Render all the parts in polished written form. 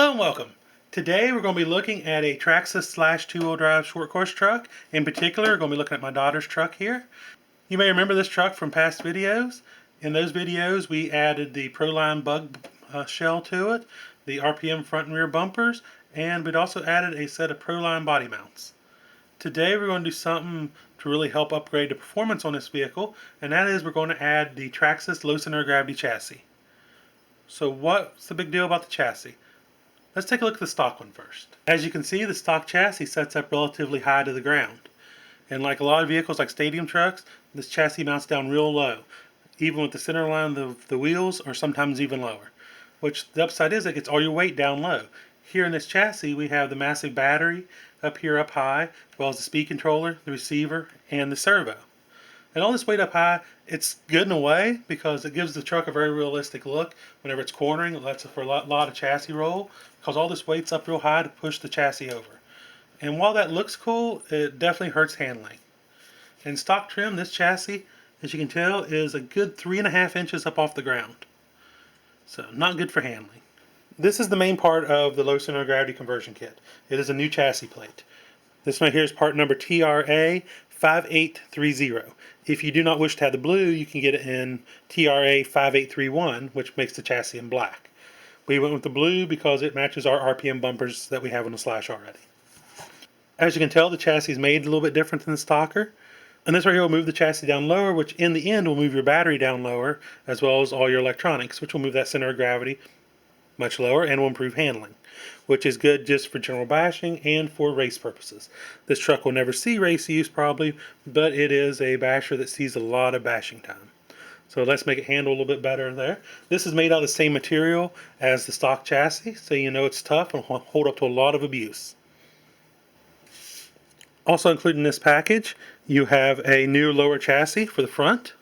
Hello and welcome. Today we're going to be looking at a Traxxas slash two-wheel drive short course truck. In particular, we're going to be looking at my daughter's truck here. You may remember this truck from past videos. In those videos we added the Proline bug shell to it, the RPM front and rear bumpers, and we'd also added a set of Proline body mounts. Today we're going to do something to really help upgrade the performance on this vehicle, and that is we're going to add the Traxxas low center of gravity chassis. So what's the big deal about the chassis? Let's take a look at the stock one first. As you can see, the stock chassis sets up relatively high to the ground. And like a lot of vehicles like stadium trucks, this chassis mounts down real low, even with the center line of the wheels, or sometimes even lower. Which the upside is it gets all your weight down low. Here in this chassis we have the massive battery up here up high, as well as the speed controller, the receiver, and the servo. And all this weight up high, it's good in a way because it gives the truck a very realistic look whenever it's cornering. It lets it for a lot of chassis roll because all this weight's up real high to push the chassis over. And while that looks cool, it definitely hurts handling. In stock trim, this chassis, as you can tell, is a good 3.5 inches up off the ground. So not good for handling. This is the main part of the low center of gravity conversion kit. It is a new chassis plate. This one here is part number TRA 5830. If you do not wish to have the blue, you can get it in TRA 5831, which makes the chassis in black. We went with the blue because it matches our RPM bumpers that we have on the Slash already. As you can tell, the chassis is made a little bit different than the stocker. And this right here will move the chassis down lower, which in the end will move your battery down lower, as well as all your electronics, which will move that center of gravity much lower and will improve handling, which is good just for general bashing and for race purposes. This truck will never see race use probably, but it is a basher that sees a lot of bashing time. So let's make it handle a little bit better there. This is made out of the same material as the stock chassis, so you know it's tough and will hold up to a lot of abuse. Also included in this package, you have a new lower chassis for the front.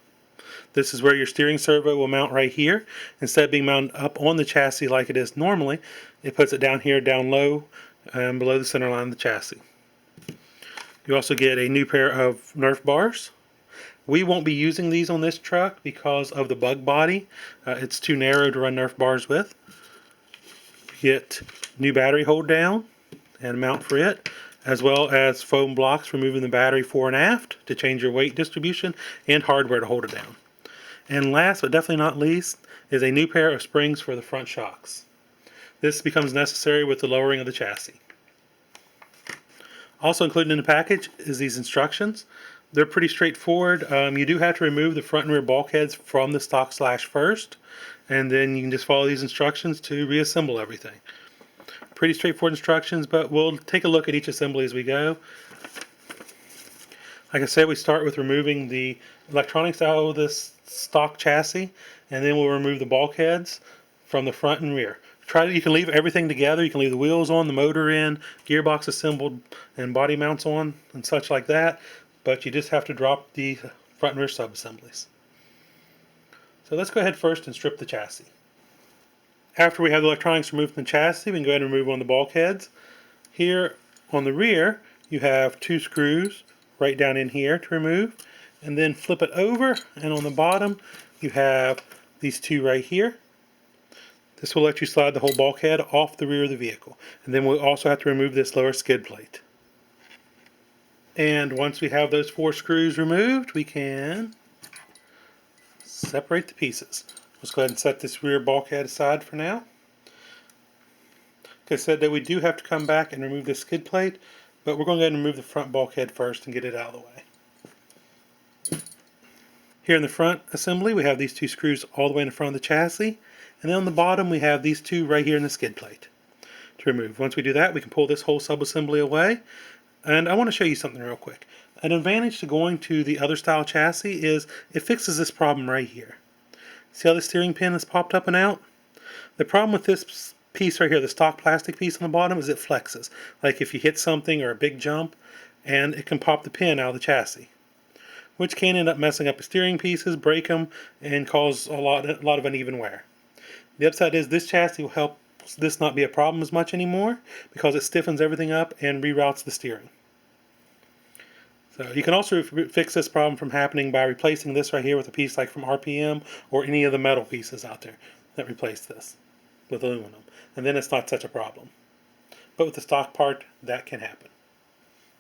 This is where your steering servo will mount right here. Instead of being mounted up on the chassis like it is normally, it puts it down here, down low, below the center line of the chassis. You also get a new pair of Nerf bars. We won't be using these on this truck because of the bug body. It's too narrow to run Nerf bars with. You get new battery hold down and mount for it, as well as foam blocks for moving the battery fore and aft to change your weight distribution, and hardware to hold it down. And last but definitely not least is a new pair of springs for the front shocks. This becomes necessary with the lowering of the chassis. Also included in the package is these instructions. They're pretty straightforward. You do have to remove the front and rear bulkheads from the stock Slash first, and then you can just follow these instructions to reassemble everything. Pretty straightforward instructions, but we'll take a look at each assembly as we go. Like I said, we start with removing the electronics out of this stock chassis, and then we'll remove the bulkheads from the front and rear. You can leave everything together. You can leave the wheels on, the motor in, gearbox assembled, and body mounts on, and such like that, but you just have to drop the front and rear sub-assemblies. So let's go ahead first and strip the chassis. After we have the electronics removed from the chassis, we can go ahead and remove one of the bulkheads. Here on the rear, you have 2 screws right down in here to remove, and then flip it over, and on the bottom you have these 2 right here. This will let you slide the whole bulkhead off the rear of the vehicle. And then we'll also have to remove this lower skid plate. And once we have those 4 screws removed, we can separate the pieces. Let's go ahead and set this rear bulkhead aside for now. Like I said, that we do have to come back and remove this skid plate, but we're going to go ahead and remove the front bulkhead first and get it out of the way. Here in the front assembly, we have these 2 screws all the way in the front of the chassis, and then on the bottom we have these 2 right here in the skid plate to remove. Once we do that, we can pull this whole sub-assembly away, and I want to show you something real quick. An advantage to going to the other style chassis is it fixes this problem right here. See how the steering pin has popped up and out? The problem with this piece right here, the stock plastic piece on the bottom, is it flexes. Like if you hit something or a big jump, and it can pop the pin out of the chassis, which can end up messing up the steering pieces, break them, and cause a lot of uneven wear. The upside is this chassis will help this not be a problem as much anymore because it stiffens everything up and reroutes the steering. So you can also fix this problem from happening by replacing this right here with a piece like from RPM or any of the metal pieces out there that replace this. with aluminum, and then it's not such a problem. But with the stock part, that can happen.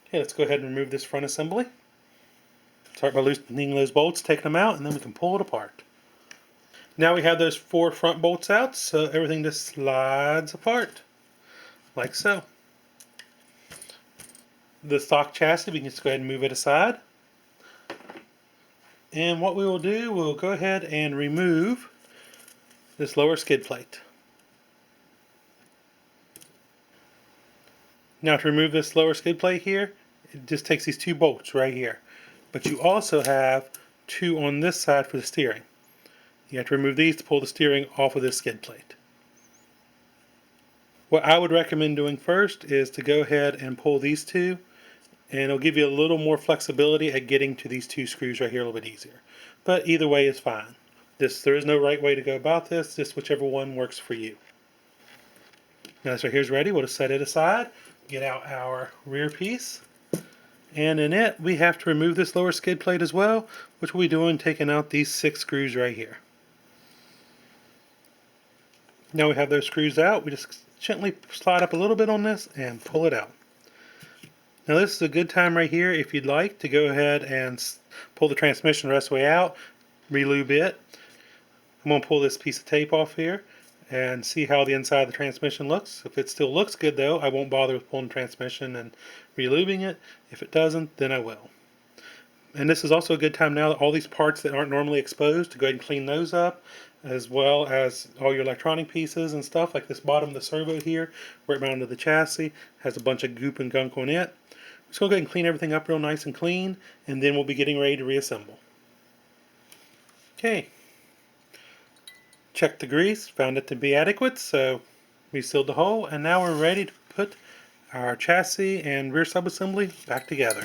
Okay, let's go ahead and remove this front assembly. Start by loosening those bolts, taking them out, and then we can pull it apart. Now we have those 4 front bolts out, so everything just slides apart, like so. The stock chassis, we can just go ahead and move it aside. And what we will do, we'll go ahead and remove this lower skid plate. Now to remove this lower skid plate here, it just takes these 2 bolts right here. But you also have 2 on this side for the steering. You have to remove these to pull the steering off of this skid plate. What I would recommend doing first is to go ahead and pull these 2, and it'll give you a little more flexibility at getting to these 2 screws right here a little bit easier. But either way is fine. There is no right way to go about this, just whichever one works for you. Now this right here is ready. We'll just set it aside, get out our rear piece, and in it we have to remove this lower skid plate as well, which we'll be doing taking out these 6 screws right here. Now we have those screws out, we just gently slide up a little bit on this and pull it out. Now this is a good time right here if you'd like to go ahead and pull the transmission the rest of the way out, re-lube it. I'm going to pull this piece of tape off here and see how the inside of the transmission looks. If it still looks good though, I won't bother with pulling the transmission and re-lubing it. If it doesn't, then I will. And this is also a good time now that all these parts that aren't normally exposed to go ahead and clean those up, as well as all your electronic pieces and stuff, like this bottom of the servo here, where it mounted to the chassis, has a bunch of goop and gunk on it. Just go ahead and clean everything up real nice and clean, and then we'll be getting ready to reassemble. Okay. Checked the grease, found it to be adequate, so we sealed the hole, and now we're ready to put our chassis and rear subassembly back together.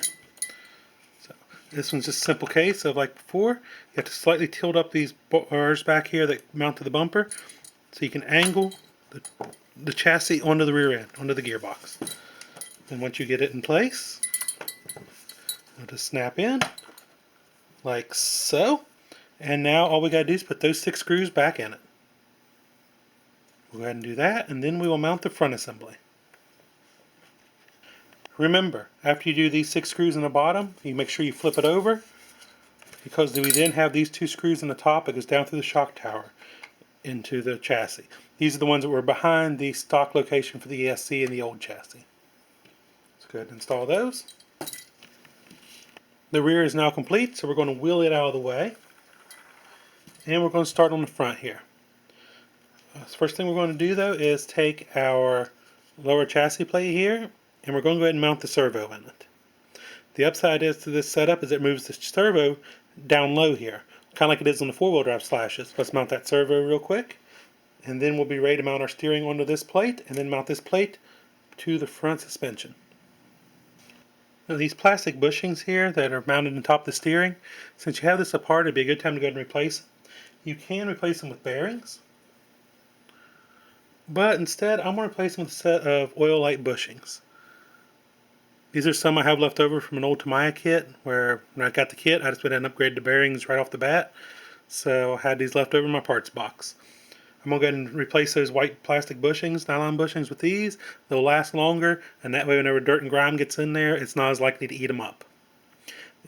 So this one's just a simple case of like before. You have to slightly tilt up these bars back here that mount to the bumper, so you can angle the chassis onto the rear end, onto the gearbox. And once you get it in place, it'll just snap in like so. And now all we got to do is put those 6 screws back in it. We'll go ahead and do that, and then we will mount the front assembly. Remember, after you do these 6 screws in the bottom, you make sure you flip it over, because we then have these 2 screws in the top that goes down through the shock tower into the chassis. These are the ones that were behind the stock location for the ESC and the old chassis. Let's go ahead and install those. The rear is now complete, so we're going to wheel it out of the way. And we're going to start on the front here. The first thing we're going to do though is take our lower chassis plate here, and we're going to go ahead and mount the servo in it. The upside is to this setup is it moves the servo down low here, kind of like it is on the 4-wheel drive slashes. Let's mount that servo real quick, and then we'll be ready to mount our steering onto this plate, and then mount this plate to the front suspension. Now these plastic bushings here that are mounted on top of the steering, since you have this apart, it'd be a good time to go ahead and replace them. You can replace them with bearings, but instead I'm going to replace them with a set of oil light bushings. These are some I have left over from an old Tamiya kit, where when I got the kit I just went ahead and upgraded the bearings right off the bat, so I had these left over in my parts box. I'm going to go ahead and replace those white plastic bushings, nylon bushings, with these. They'll last longer, and that way whenever dirt and grime gets in there, it's not as likely to eat them up.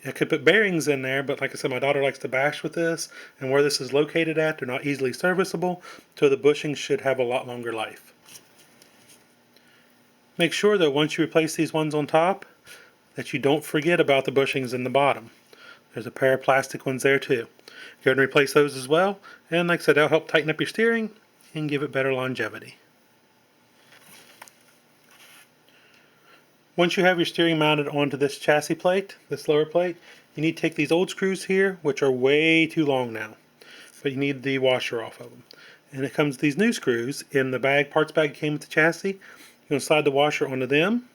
I could put bearings in there, but like I said, my daughter likes to bash with this, and where this is located at, they're not easily serviceable, so the bushings should have a lot longer life. Make sure that once you replace these ones on top, that you don't forget about the bushings in the bottom. There's a pair of plastic ones there too. Go ahead and replace those as well, and like I said, that'll help tighten up your steering and give it better longevity. Once you have your steering mounted onto this chassis plate, this lower plate, you need to take these old screws here, which are way too long now, but you need the washer off of them. And it comes these new screws in the bag, parts bag came with the chassis. You're going to slide the washer onto them,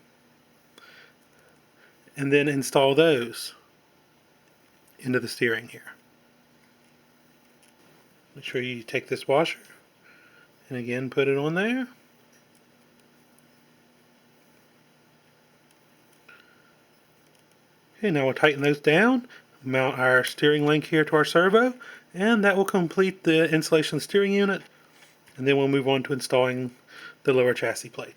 and then install those into the steering here. Make sure you take this washer, and again put it on there. Okay, now we'll tighten those down, mount our steering link here to our servo, and that will complete the installation of the steering unit, and then we'll move on to installing the lower chassis plate.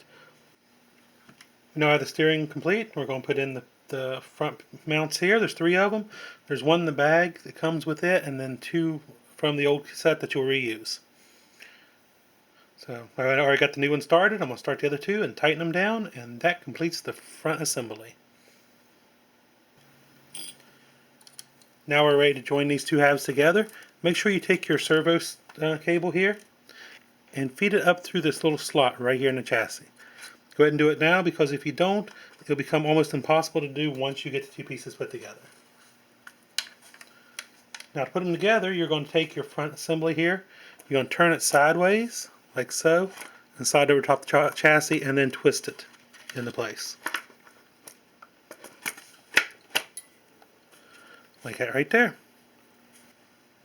We now have the steering complete. We're going to put in the front mounts here. There's 3 of them. There's one in the bag that comes with it, and then 2 from the old set that you'll reuse. So I already got the new one started. I'm going to start the other 2 and tighten them down, and that completes the front assembly. Now we're ready to join these 2 halves together. Make sure you take your servo cable here and feed it up through this little slot right here in the chassis. Go ahead and do it now, because if you don't, it'll become almost impossible to do once you get the 2 pieces put together. Now to put them together, you're going to take your front assembly here, you're going to turn it sideways, like so, and slide over top the chassis, and then twist it into place. Like that right there.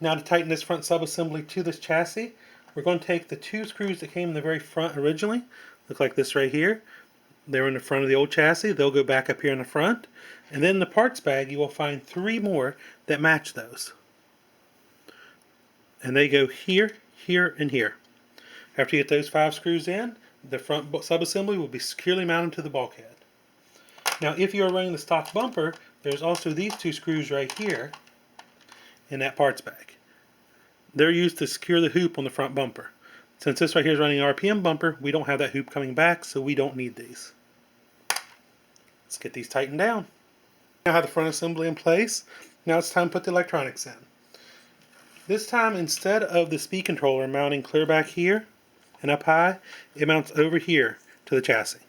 Now to tighten this front sub-assembly to this chassis, we're going to take the 2 screws that came in the very front originally, look like this right here. They're in the front of the old chassis. They'll go back up here in the front. And then in the parts bag, you will find 3 more that match those. And they go here, here, and here. After you get those 5 screws in, the front sub-assembly will be securely mounted to the bulkhead. Now if you are running the stock bumper, there's also these 2 screws right here in that parts bag. They're used to secure the hoop on the front bumper. Since this right here is running an RPM bumper, we don't have that hoop coming back, so we don't need these. Let's get these tightened down. Now I have the front assembly in place. Now it's time to put the electronics in. This time, instead of the speed controller mounting clear back here and up high, it mounts over here to the chassis.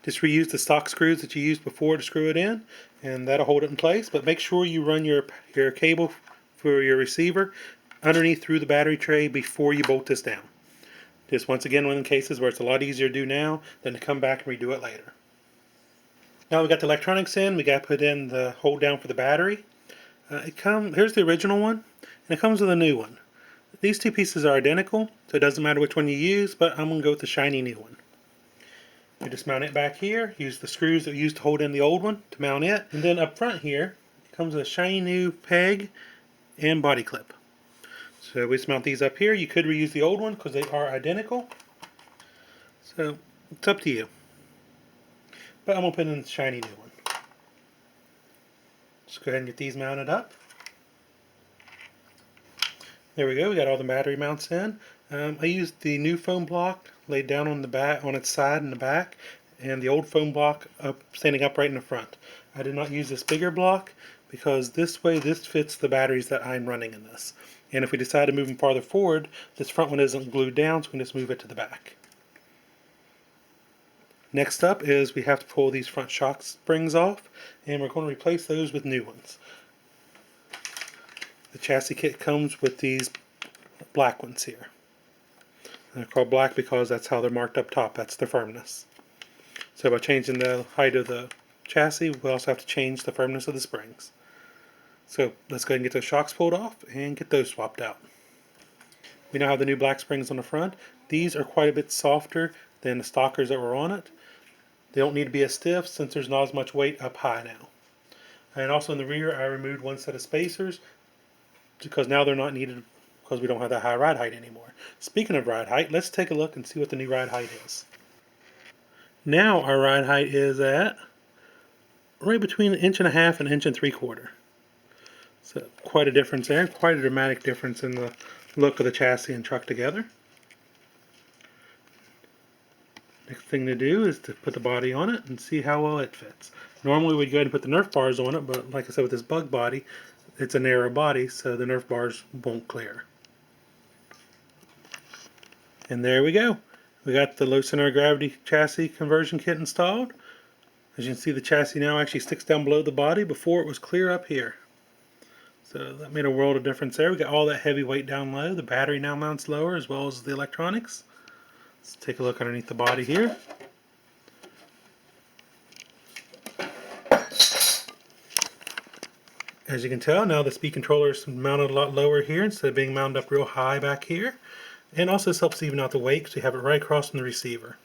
Just reuse the stock screws that you used before to screw it in, and that'll hold it in place. But make sure you run your cable for your receiver underneath through the battery tray before you bolt this down. Just once again, one of the cases where it's a lot easier to do now than to come back and redo it later. Now we got the electronics in, we got to put in the hold down for the battery. Here's the original one, and it comes with a new one. These 2 pieces are identical, so it doesn't matter which one you use, but I'm going to go with the shiny new one. You just mount it back here, use the screws that you used to hold in the old one to mount it, and then up front here, it comes with a shiny new peg and body clip. So we just mount these up here. You could reuse the old one because they are identical. So it's up to you. But I'm going to put in the shiny new one. Just go ahead and get these mounted up. There we go. We got all the battery mounts in. I used the new foam block laid down on the back, on its side in the back, and the old foam block standing upright in the front. I did not use this bigger block because this way this fits the batteries that I'm running in this. And if we decide to move them farther forward, this front one isn't glued down, so we can just move it to the back. Next up is we have to pull these front shock springs off, and we're going to replace those with new ones. The chassis kit comes with these black ones here. And they're called black because that's how they're marked up top. That's the firmness. So by changing the height of the chassis, we also have to change the firmness of the springs. So let's go ahead and get those shocks pulled off and get those swapped out. We now have the new black springs on the front. These are quite a bit softer than the stockers that were on it. They don't need to be as stiff since there's not as much weight up high now. And also in the rear, I removed one set of spacers because now they're not needed because we don't have that high ride height anymore. Speaking of ride height, let's take a look and see what the new ride height is. Now our ride height is at right between 1.5 inches and 1.75 inches. So quite a difference there, quite a dramatic difference in the look of the chassis and truck together. Next thing to do is to put the body on it and see how well it fits. Normally we'd go ahead and put the Nerf bars on it, but like I said with this bug body, it's a narrow body, so the Nerf bars won't clear. And there we go. We got the low center of gravity chassis conversion kit installed. As you can see, the chassis now actually sticks down below the body. Before it was clear up here. So that made a world of difference there. We got all that heavy weight down low. The battery now mounts lower as well as the electronics. Let's take a look underneath the body here. As you can tell, now the speed controller is mounted a lot lower here instead of being mounted up real high back here. And also this helps even out the weight because you have it right across from the receiver.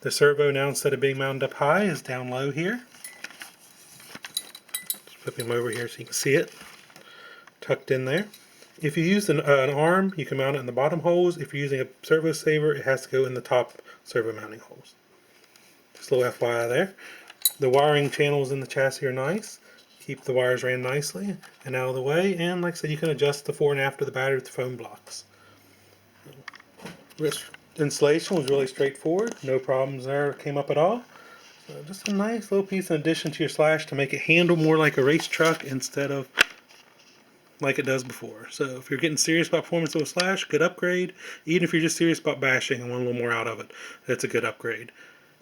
The servo now, instead of being mounted up high, is down low here. Just flip him over here so you can see it. Tucked in there. If you use an arm, you can mount it in the bottom holes. If you're using a servo saver, it has to go in the top servo mounting holes. Just a little FYI there. The wiring channels in the chassis are nice. Keep the wires ran nicely and out of the way. And like I said, you can adjust the fore and after the battery with the foam blocks. This installation was really straightforward. No problems there came up at all. So just a nice little piece in addition to your Slash to make it handle more like a race truck instead of like it does before. So if you're getting serious about performance of a Slash, good upgrade. Even if you're just serious about bashing and want a little more out of it, that's a good upgrade.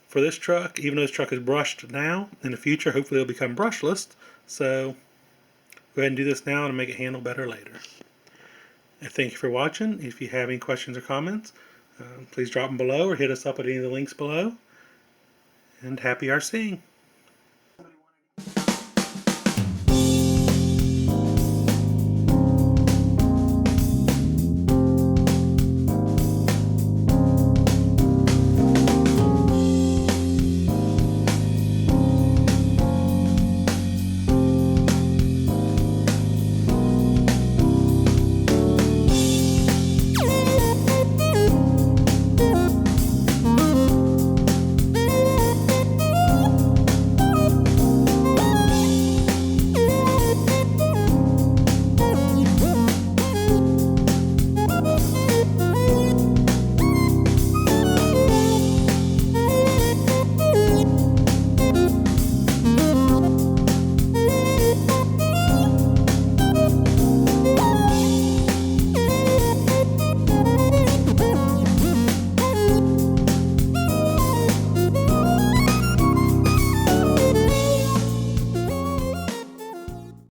For this truck, even though this truck is brushed now, in the future hopefully it'll become brushless. So go ahead and do this now and make it handle better later. And thank you for watching. If you have any questions or comments, please drop them below or hit us up at any of the links below. And happy RCing!